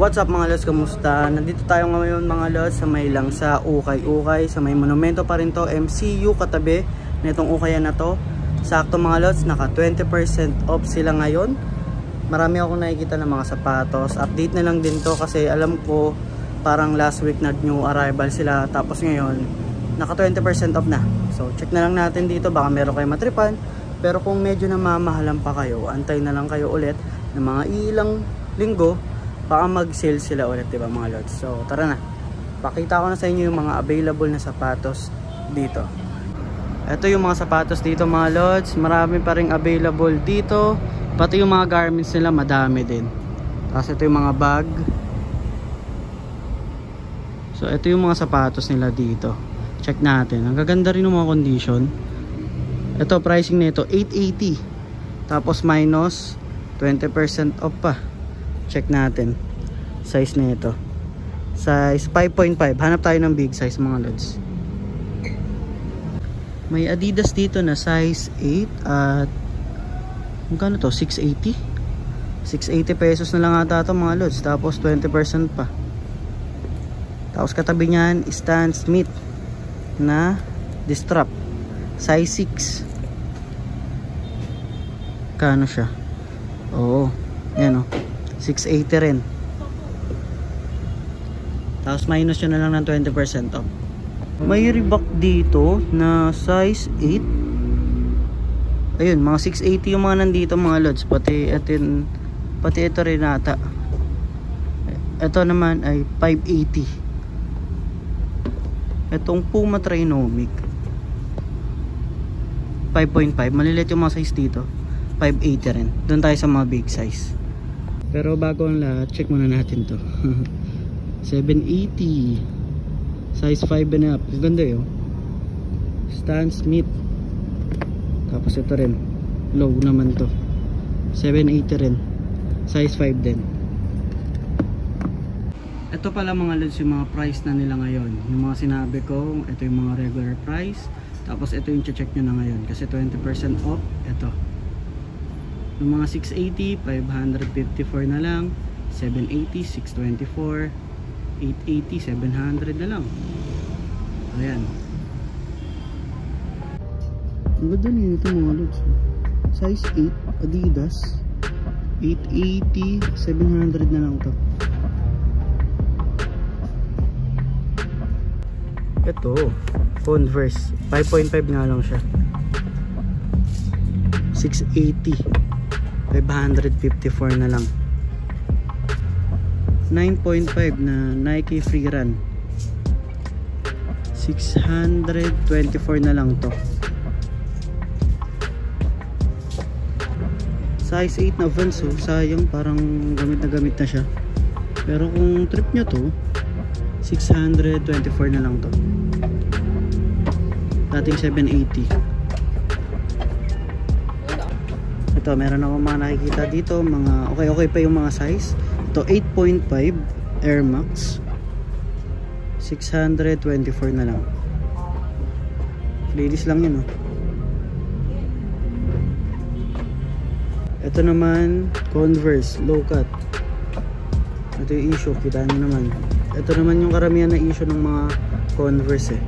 What's up mga lods, kamusta? Nandito tayo ngayon mga lods sa may lang sa Ukay-Ukay, sa may monumento pa rin to, MCU, katabi nitong ukayan na to. Sakto mga lods, naka 20% off sila ngayon. Marami akong nakikita ng mga sapatos. Update na lang din to kasi alam ko parang last week na new arrival sila, tapos ngayon naka 20% off na. So check na lang natin dito, baka meron kayo matripan. Pero kung medyo namamahalan pa kayo, antay na lang kayo ulit ng mga ilang linggo, baka mag-sale sila ulit, diba mga lods? So tara na, pakita ko na sa inyo yung mga available na sapatos dito. Ito yung mga sapatos dito mga lods, marami pa ring available dito. Pati yung mga garments nila madami din. Tapos ito yung mga bag. So ito yung mga sapatos nila dito. Check natin, ang gaganda rin ng mga condition. Ito pricing nito 880, tapos minus 20% off pa. Check natin size nito, size 5.5. hanap tayo ng big size mga lods. May Adidas dito na size 8 at magkano to, 680 pesos na lang ata ito mga lods, tapos 20% pa. Tapos katabi niyan Stan Smith na distrap size 6. Kano siya? Oo, yan o, 680 rin. Tapos minus yun na lang ng 20% off. May Reebok dito na size 8. Ayun, mga 680 yung mga nandito mga lods. Pati ito rin ata. Ito naman ay 580. Itong Puma Trinomic 5.5. Maliliit yung mga size dito, 580 rin. Doon tayo sa mga big size. Pero bago ang lahat, check muna natin to. 780 size 5 and up. Ganda yun. Stan Smith. Tapos ito rin, low naman to, 780 rin, size 5 din. Ito pala mga lods yung mga price na nila ngayon. Yung mga sinabi ko, ito yung mga regular price. Tapos ito yung check nyo na ngayon kasi 20% off. Ito yung mga 680, 554 na lang, 780, 624, 880, 700 na lang. Ayan, ang ganda nito mga lods. Size 8 Adidas, 880, 700 na lang to. Ito Converse 5.5 nga lang siya, 680, 554 na lang. 9.5 na Nike Free Run, 624 na lang to. Size 8 na Vans, oh, sayang, parang gamit na siya. Pero kung trip nyo to, 624 na lang to. Dating 780. Ito, meron ako mga nakikita dito, mga okay pa yung mga size. Ito 8.5 Air Max, 624 na lang. Ladies lang yun, oh. Ito naman Converse low cut. Ito yung issue, kita nyo naman. Ito naman yung karamihan na issue ng mga Converse eh.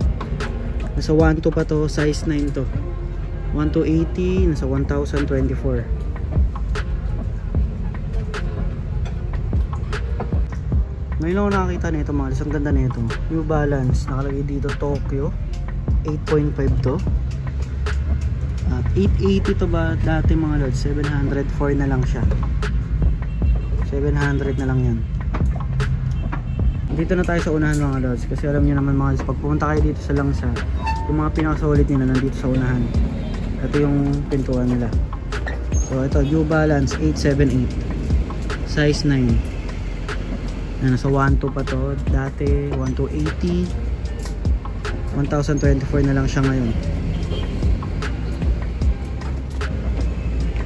Nasa 1.2 pa to, size 9 to. 1.280, nasa 1,024. Ngayon lang ako nakakita nito mga lods, ang ganda nito. New Balance, nakalagay dito Tokyo, 8.5 to. At 880 to ba dati mga lods, 704 na lang siya. 700 na lang yan. Dito na tayo sa unahan mga lods, kasi alam niyo naman mga lods, pag pumunta kayo dito sa Langsa, yung mga pinaka-solid nila nandito sa unahan. Ito yung pintuan nila. So ito, New Balance 878, size 9 na nasa 1.2 pa to dati, 1.280, 1,024 na lang siya ngayon.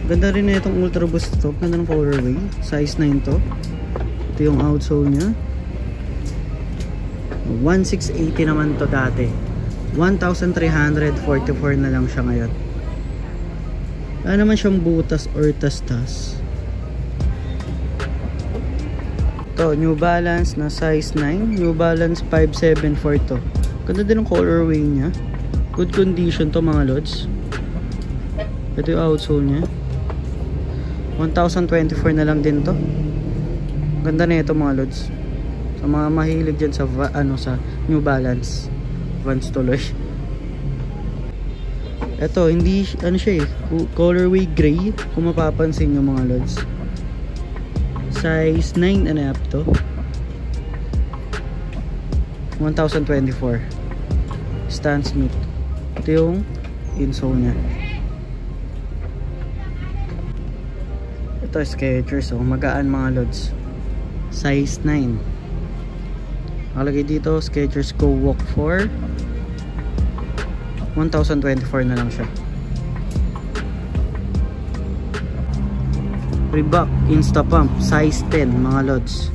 Ganda rin na itong Ultra Boost to, ganda ng colorway, size 9 to. Ito yung outsole nya, 1,680 naman to dati, 1,344 na lang siya ngayon. Wala naman siyang butas or tastas. Ito, New Balance na size 9. New Balance 574 to. Ganda din ang colorway niya. Good condition to mga lods. Ito yung outsole niya. 1,024 na lang din to. Ganda na ito mga lods. Sa mga mahilig dyan sa, sa New Balance. Vans tuloy. Ito, hindi, siya eh. Colorway gray. Kung mapapansin nyo mga lods. Size 9 and a half to. 1,024. Stan Smith. Ito yung insole nya. Ito Skechers, oh, magaan mga lods. Size 9. Nakalagay dito Skechers Go Walk 4. 1,024 na lang siya. Reebok Insta Pump size 10 mga lods.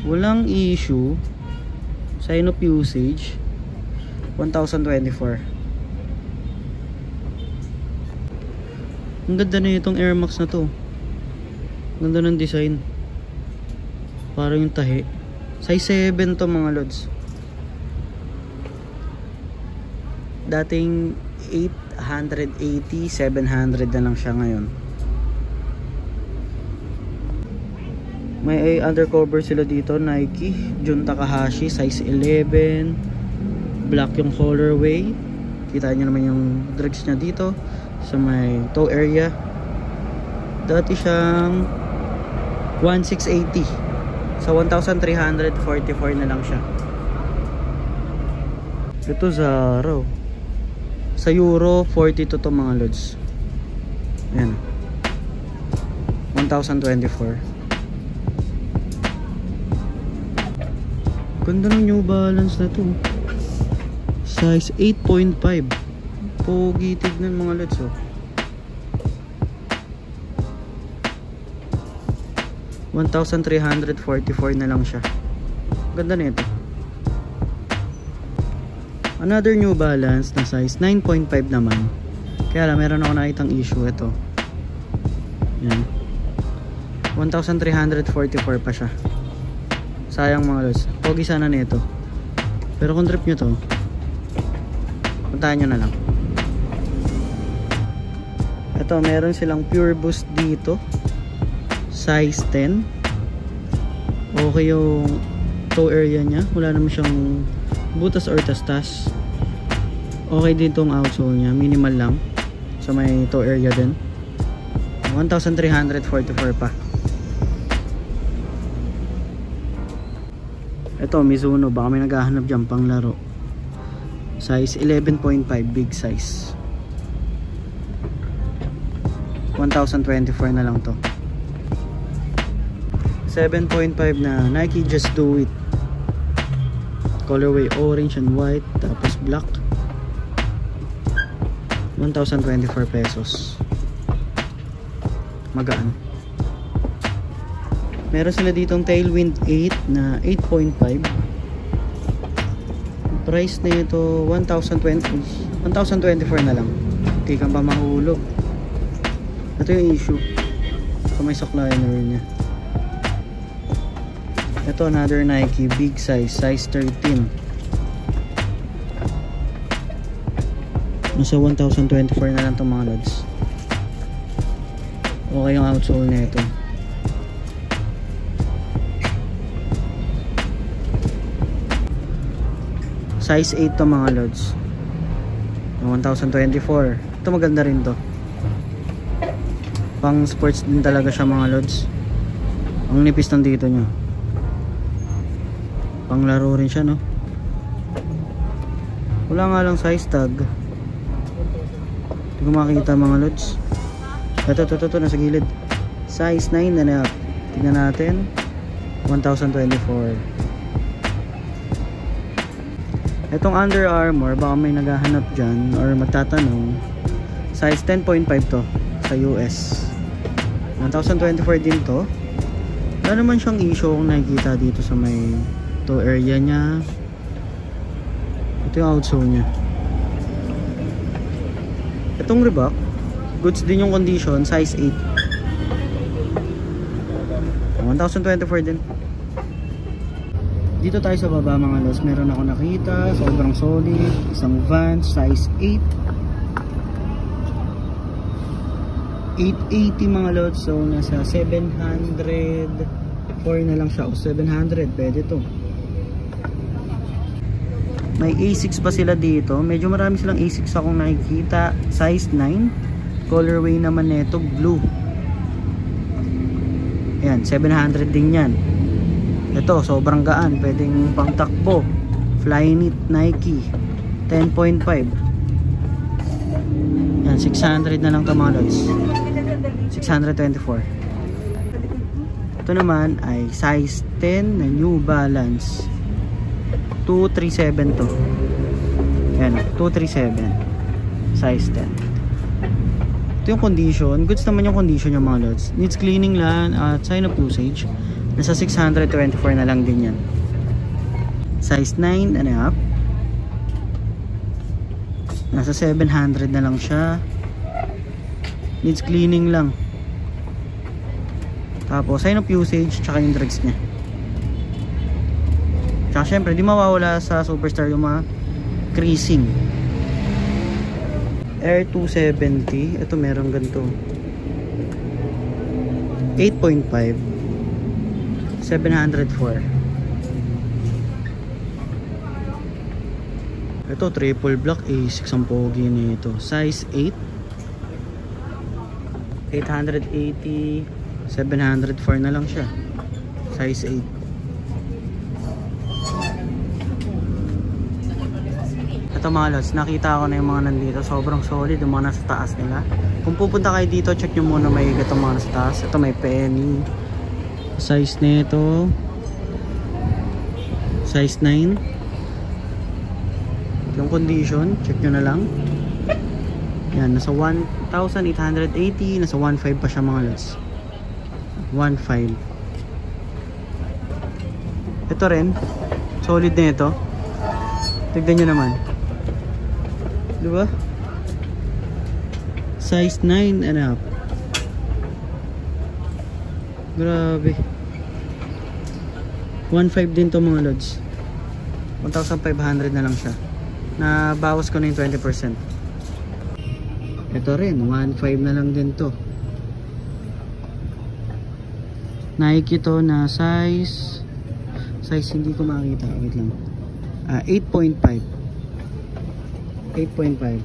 Walang issue. Sign of usage 1,024. Ang ganda na itong Air Max na to. Ganda ng design. Parang yung tahi. Size 7 to mga lods. Dating 880, 700 na lang siya ngayon. May undercover sila dito, Nike Jun Takahashi size 11. Black yung colorway. Kita nyo naman yung drags nya dito sa may toe area. Dati siyang 1,680. Sa 1,344 na lang siya. Ito Zara. Sa Euro 42 to mga lods. Ayan. 1,024. Ganda ng New Balance na to. Size 8.5. Pogi tignan mga lods, oh. 1,344 na lang siya. Ganda na ito. Another New Balance na size 9.5 naman. Kaya lang meron ako nakitang issue ito. Yan. 1,344 pa siya. Sayang mga lods. Pogi sana nito. Pero kung trip nyo to, puntahan nyo na lang. Ito, meron silang Pure Boost dito. Size 10. Okay yung toe area nya. Wala naman siyang butas or tastas. Okay din tong outsole nya. Minimal lang. So may toe area din. 1,344 pa. Ito, Mizuno. Baka may naghahanap dyan pang laro. Size 11.5. Big size. 1,024 na lang to. 7.5 na Nike Just Do It. Colorway orange and white. Tapos black. 1,024 pesos. Magaan. Meron sila ditong Tailwind 8 na 8.5. Price na ito 1,024 na lang. Hindi ka pa mahulog. Ito yung issue. So may sock liner niya. Ito another Nike big size, size 13. Nasa 1,024 na lang itong mga lods. Okay yung outsole na ito. Size 8 to mga lods. 1,024. Ito maganda rin to. Pang sports din talaga siya mga lods. Ang nipis ng dito nyo. Pang laro rin siya, no? Wala nga lang size tag. Hindi ko makita mga lods. Ito, nasa gilid. Size 9 na na. Tingnan natin. 1,024. Itong Under Armour, baka may naghahanap dyan or magtatanong, size 10.5 to sa US. 1,024 din to. Wala naman siyang issue kung nakikita dito sa may toe area nya. Ito yung outsole nya. Itong Reebok, goods din yung condition, size 8. 1024 din. Dito tayo sa baba mga lods, meron ako nakita, sobrang solid, isang Vans size 8. 880 mga lods, so nasa 704 na lang siya, o 700, pwede to. May A6 pa sila dito, medyo marami silang A6 akong nakikita, size 9, colorway naman neto, blue. Ayan, 700 din yan. Ito, sobrang gaan, pwedeng pang takbo, Flyknit Nike, 10.5. Yan, 600 na lang ito mga lods, 624. Ito naman ay size 10 na New Balance, 237 to. Yan, 237, size 10. Ito yung condition, goods naman yung condition yung mga lods, needs cleaning lang at sign of usage. Nasa 624 na lang din yan, size 9 and up. Nasa 700 na lang siya, needs cleaning lang. Tapos sign of usage tsaka yung drugs nya. Tsaka syempre di mawawala sa Superstar yung mga creasing. Air 270, ito meron ganito, 8.5, 704. Ito triple black A6 ang pogi nito, size 8, 880, 704 na lang siya, size 8. Ito mga lods, nakita ko na yung mga nandito, sobrang solid yung mga nasa taas nila. Kung pupunta kayo dito, check nyo muna may itong mga nasa taas. Ito may penny, size nito, size 9. Yung condition, check nyo na lang. Yan, nasa 1,880, nasa 1,500 pa siya mga lods, 1,500. Ito rin, solid na ito. Tignan nyo naman, diba? Size 9 and up. Grabe, 1,500 din to mga lods, 1,500 na lang siya. Na bawas ko na yung 20%. Ito rin, 1,500 na lang din to. Nike to na size hindi ko makita, wait lang. 8.5. 8.5.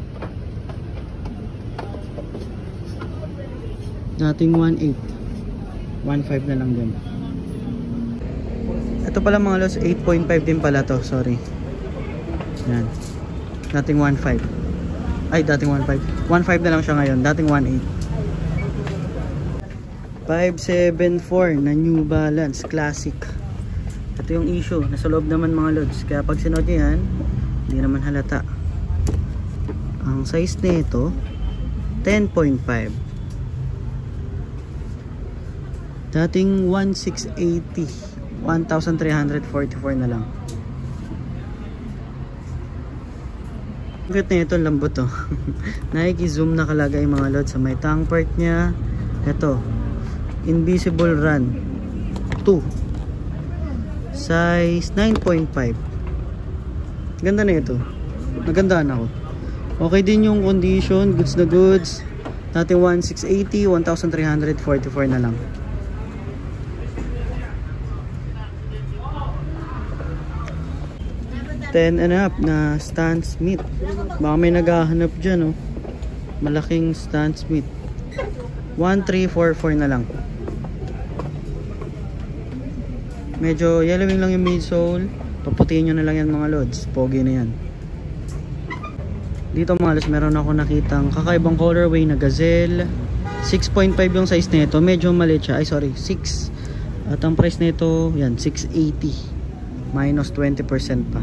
Dating 1,800, 1,500 na lang din. Ito pala mga lods, 8.5 din pala to, sorry. Yan, dating 1,500. Ay, dating 1,500. 1,500 na lang siya ngayon, dating 1,800. 574 na New Balance Classic. Ito yung issue, nasa loob naman mga lods, kaya pag sinuot nyo yan, hindi naman halata. Ang size nito 10.5, dating 1,680, 1,344 na lang. Cute na ito, lambot to. Nike Zoom nakalagay mga lods sa may tongue part nya. Ito, Invisible Run 2, size 9.5. Ganda na ito, nagandaan ako. Okay din yung condition, goods na goods. Dati 1,680, 1,344 na lang. Ten and up na Stan Smith. Baka may naghahanap dyan, oh. Malaking Stan Smith, 1,344 na lang. Medyo yellowing lang yung midsole, paputiin nyo na lang yan mga lods, pogi na yan. Dito mga lods, meron ako nakitang kakaibang colorway na Gazelle, 6.5 yung size nito, medyo maliit siya, ay sorry, 6. At ang price nito, yan, 680, minus 20% pa.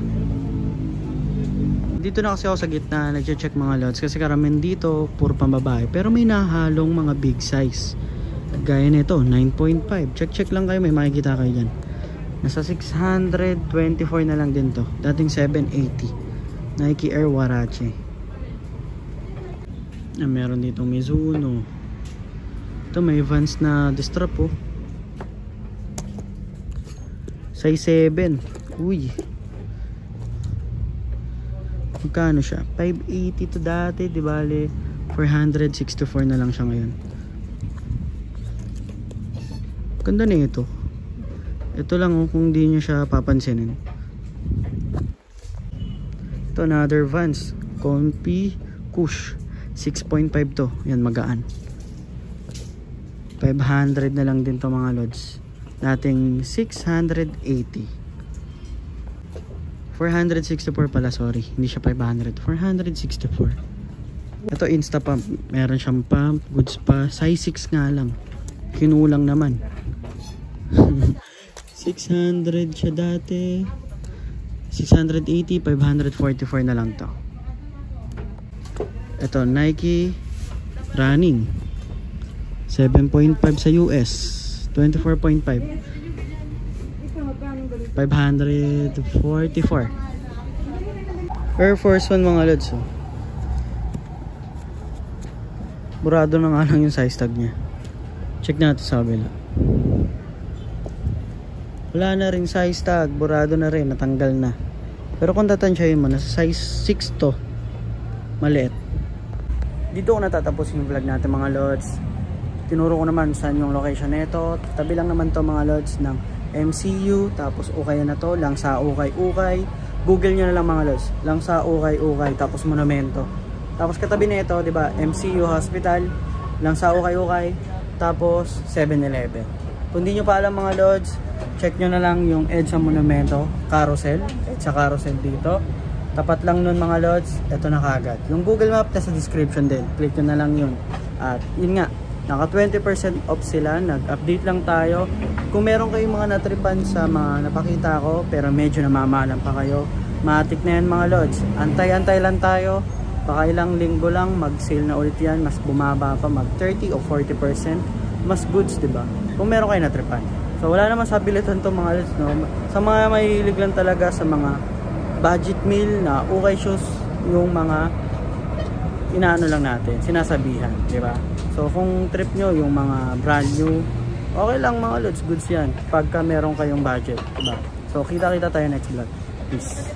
Dito na kasi ako sa gitna, nagche-check mga lots, kasi karamihan dito puro pambabae, pero may nahalong mga big size gaya nito, 9.5. check lang kayo, may makikita kayo dyan. Nasa 624 na lang din to, dating 780. Nike Air Warache. Meron dito Mizuno. Ito may Vans na distrap, oh. Size 7. Uy. Magkano siya? 580 to dati, di bale 464 na lang siya ngayon. Ganda na ito. Ito lang kung di nyo siya papansinin. Ito another Vans Comfy Cush 6.5 to. Yan, magaan. 500 na lang din to mga lods. Dating 680. 464 pala, sorry. Hindi siya 500. 464. Ito Insta Pump. Meron siyang pump, goods pa. Size 6 nga lang. Kinulang naman. 600 siya dati. 680, 544 na lang to. Ito Nike Running 7.5 sa US, 24.5. 544. Air Force 1 mga lods. Oh. Burado na nga lang yung size tag nya. Check natin sa kabila. Wala na rin size tag. Burado na rin. Natanggal na. Pero kung tatansyahin mo, nasa size 6 to. Maliit. Dito ko natatapos yung vlog natin mga lods. Tinuro ko naman saan yung location nito. Tabi lang naman to mga lods ng MCU, tapos ukay na to, Langsa Ukay-Ukay. Google nyo na lang mga lods, Langsa Ukay-Ukay, tapos Monumento. Tapos katabi na ito, di ba, MCU Hospital, Langsa Ukay-Ukay, tapos 7-Eleven. Kung di nyo pa alam mga lods, check nyo na lang yung EDSA Monumento, Carousel, EDSA Carousel dito. Tapat lang nun mga lods, ito na kagad. Yung Google Map nasa description din, click nyo na lang yun. At yun nga, naka 20% off sila, nag-update lang tayo. Kung meron kayong mga natripan sa mga napakita ko, pero medyo namamahalan pa kayo, matik na yan mga lods. Antay-antay lang tayo, baka ilang linggo lang, mag-sale na ulit yan, mas bumaba pa, mag 30 o 40%, mas goods, diba? Kung meron kayo natripan. So wala naman sa bilitan to mga lods, no? Sa mga mahilig lang talaga sa mga budget meal na okay shoes, yung mga inaano lang natin, sinasabihan, diba? So kung trip nyo yung mga brand new, okay lang mga lods, goods yan pagka meron kayong budget, diba? So kita tayo next vlog. Peace.